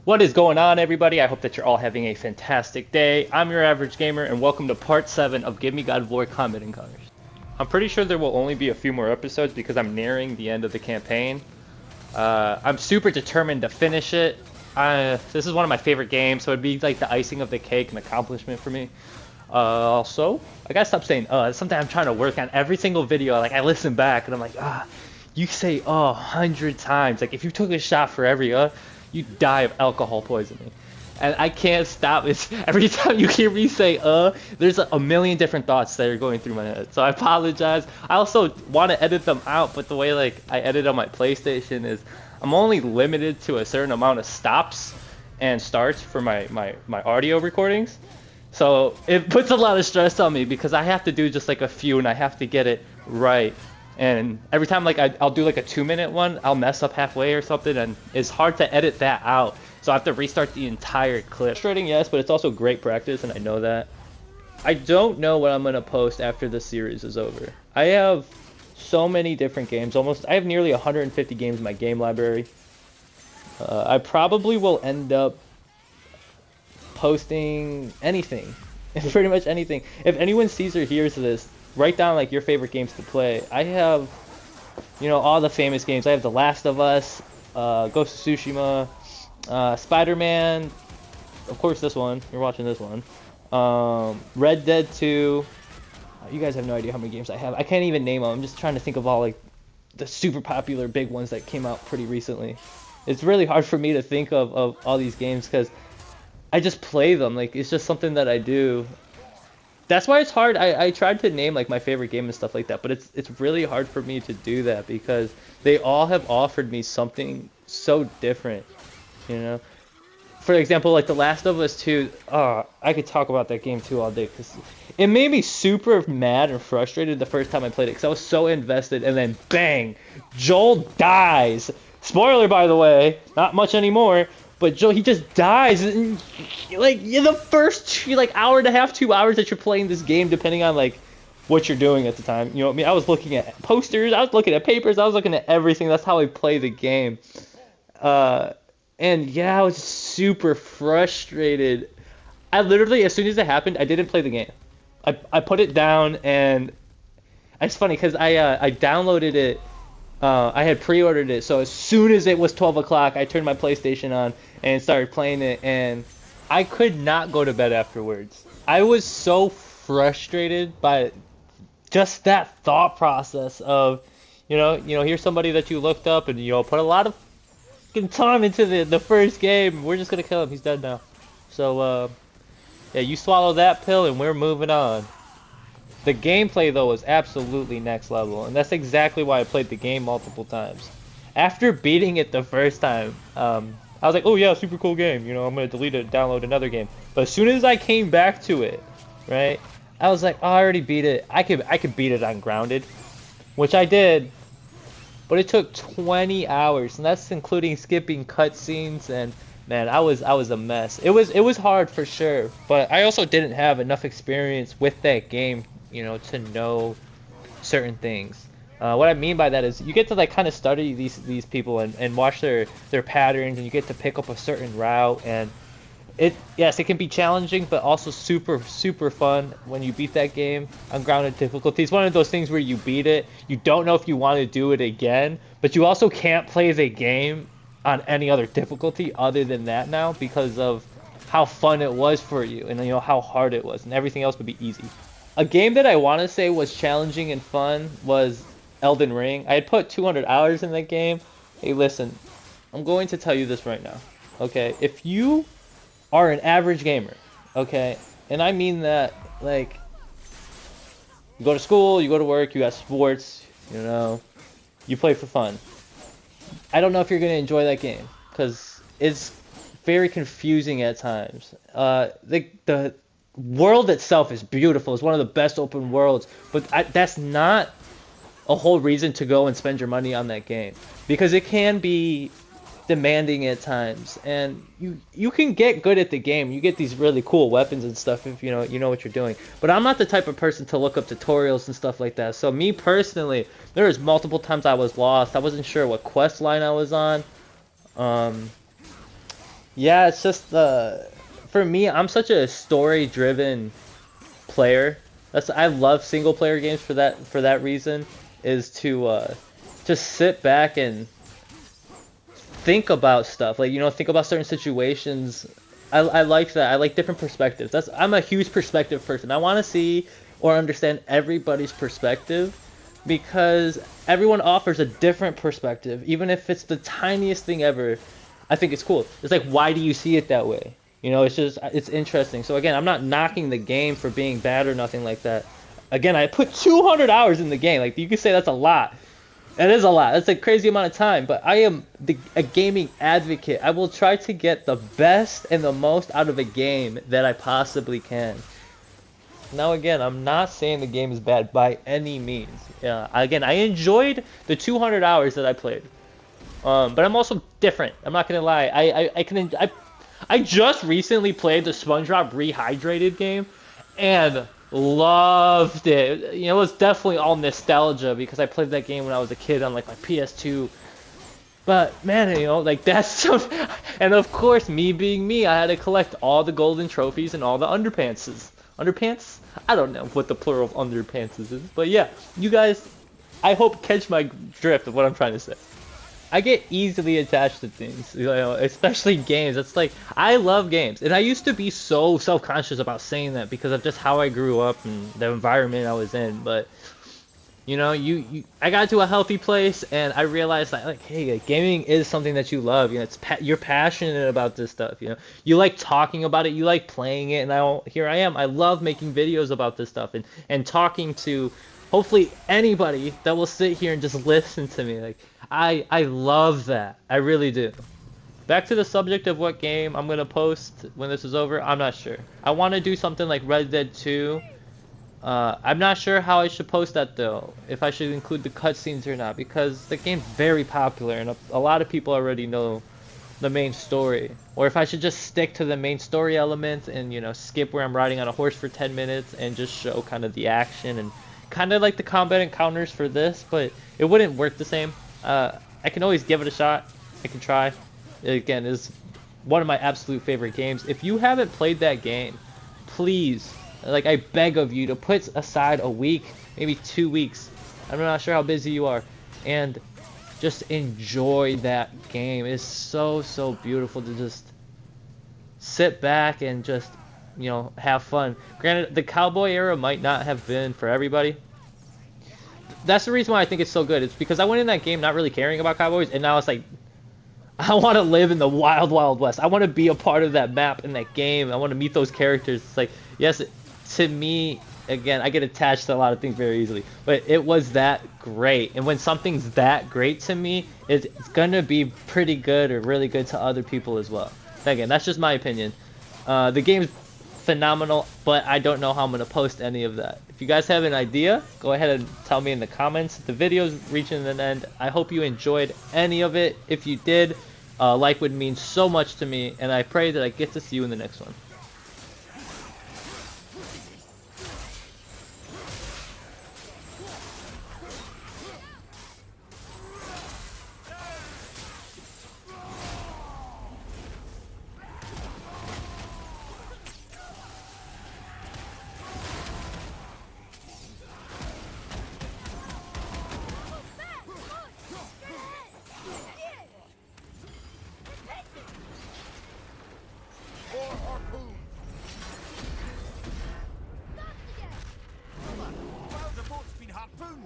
What is going on, everybody? I hope that you're all having a fantastic day. I'm your average gamer, and welcome to part 7 of Give Me God of War Combat Encounters. I'm pretty sure there will only be a few more episodes because I'm nearing the end of the campaign. I'm super determined to finish it. This is one of my favorite games, so it'd be like the icing of the cake, an accomplishment for me. Also, I gotta stop saying it's something I'm trying to work on every single video. Like, I listen back and I'm like, you say 100 times. Like, if you took a shot for every you die of alcohol poisoning. And I can't stop. It's every time you hear me say there's a million different thoughts that are going through my head. So I apologize. I also want to edit them out, but the way like I edit on my PlayStation is I'm only limited to a certain amount of stops and starts for my audio recordings. So it puts a lot of stress on me because I have to do just like a few and I have to get it right. And every time like I'll do like a 2-minute one, I'll mess up halfway or something, and it's hard to edit that out. So I have to restart the entire clip. Frustrating, yes, but it's also great practice, and I know that. I don't know what I'm gonna post after the series is over. I have so many different games. I have nearly 150 games in my game library. I probably will end up posting anything, pretty much anything. If anyone sees or hears this, write down like your favorite games to play. I have, all the famous games. I have The Last of Us, Ghost of Tsushima, Spider-Man, of course this one, you're watching this one, Red Dead 2. You guys have no idea how many games I have. I can't even name them. I'm just trying to think of all like the super popular big ones that came out pretty recently. It's really hard for me to think of all these games because I just play them. Like, it's just something that I do. That's why it's hard. I tried to name like my favorite game and stuff like that, but it's really hard for me to do that because they all have offered me something so different, For example, like The Last of Us 2, I could talk about that game too all day because it made me super mad and frustrated the first time I played it because I was so invested, and then bang, Joel dies. Spoiler, by the way, not much anymore. But Joel, he just dies, and, like, in the first hour and a half, 2 hours that you're playing this game, depending on like what you're doing at the time. You know what I mean? I was looking at posters, I was looking at papers, I was looking at everything. That's how I play the game. And yeah, I was super frustrated. I literally, as soon as it happened, I didn't play the game. I put it down, and it's funny because I downloaded it. I had pre-ordered it, so as soon as it was 12 o'clock, I turned my PlayStation on and started playing it, and I could not go to bed afterwards. I was so frustrated by just that thought process of, here's somebody that you looked up and, put a lot of time into the first game. We're just gonna kill him. He's dead now. So, yeah, you swallow that pill and we're moving on. The gameplay, though, was absolutely next level, and that's exactly why I played the game multiple times. After beating it the first time, I was like, oh yeah, super cool game, I'm going to delete it and download another game. But as soon as I came back to it, right, I was like, oh, I already beat it. I could beat it on Grounded, which I did, but it took 20 hours, and that's including skipping cutscenes, and man, I was a mess. It was hard for sure, but I also didn't have enough experience with that game, to know certain things. What I mean by that is you get to like kind of study these people and watch their patterns, and you get to pick up a certain route, and yes, it can be challenging, but also super fun when you beat that game on Grounded difficulty. It's one of those things where you beat it, you don't know if you want to do it again, but you also can't play the game on any other difficulty other than that now because of how fun it was for you, and how hard it was, and everything else would be easy. A game that I want to say was challenging and fun was Elden Ring. I had put 200 hours in that game. Hey, listen, I'm going to tell you this right now, okay? If you are an average gamer, okay, and I mean that, like, you go to school, you go to work, you have sports, you play for fun. I don't know if you're going to enjoy that game because it's very confusing at times. The world itself is beautiful. It's one of the best open worlds, but that's not a whole reason to go and spend your money on that game because it can be demanding at times, and you can get good at the game. You get these really cool weapons and stuff if you know what you're doing. But I'm not the type of person to look up tutorials and stuff like that. So me personally, there was multiple times I was lost. I wasn't sure what quest line I was on. Yeah, it's just for me, I'm such a story-driven player. I love single player games for that reason, is to just sit back and think about stuff. Like, you know, think about certain situations. I like that. I like different perspectives. I'm a huge perspective person. I want to see or understand everybody's perspective because everyone offers a different perspective, even if it's the tiniest thing ever. I think it's cool. It's like, why do you see it that way? You know, it's interesting. So again, I'm not knocking the game for being bad or nothing like that. Again, I put 200 hours in the game. Like, you could say that's a lot. That is a lot. That's a crazy amount of time. But I am a gaming advocate. I will try to get the best and the most out of a game that I possibly can. Now again, I'm not saying the game is bad by any means. Again, I enjoyed the 200 hours that I played. But I'm also different. I'm not gonna lie. I just recently played the SpongeBob Rehydrated game, and loved it. You know, it was definitely all nostalgia because I played that game when I was a kid on like my PS2. But man, you know, like that's so. And of course, me being me, I had to collect all the golden trophies and all the underpantses. Underpants? I don't know what the plural of underpantses is, but yeah, you guys, I hope catch my drift of what I'm trying to say. I get easily attached to things, you know, especially games. It's like, I love games, and I used to be so self-conscious about saying that because of just how I grew up and the environment I was in. But you know, I got to a healthy place, and I realized that, like, hey, like, gaming is something that you love. You know, you're passionate about this stuff. You know, you like talking about it, you like playing it, and here I am. I love making videos about this stuff and talking to hopefully anybody that will sit here and just listen to me. Like, I love that. I really do. Back to the subject of what game I'm gonna post when this is over. I'm not sure. I want to do something like Red Dead 2. I'm not sure how I should post that though. If I should include the cutscenes or not, because the game's very popular and a lot of people already know the main story. Or if I should just stick to the main story elements and, you know, skip where I'm riding on a horse for 10 minutes and just show kind of the action and kind of like the combat encounters for this, but it wouldn't work the same. I can always give it a shot. I can try. Again, it's one of my absolute favorite games. If you haven't played that game, please, like, I beg of you to put aside a week, maybe 2 weeks. I'm not sure how busy you are, and just enjoy that game. It's so beautiful to just sit back and just, you know, have fun. Granted, the cowboy era might not have been for everybody. That's the reason why I think it's so good. It's because I went in that game not really caring about cowboys, and now it's like, I want to live in the wild west. I want to be a part of that map in that game. I want to meet those characters. It's like, yes, to me, again, I get attached to a lot of things very easily, but it was that great. And when something's that great to me, it's gonna be pretty good or really good to other people as well. Again, that's just my opinion. The game's phenomenal, but I don't know how I'm gonna post any of that. If you guys have an idea, go ahead and tell me in the comments. The video's reaching an end. I hope you enjoyed any of it. If you did, like would mean so much to me, and I pray that I get to see you in the next one. Well, the boat's been harpooned.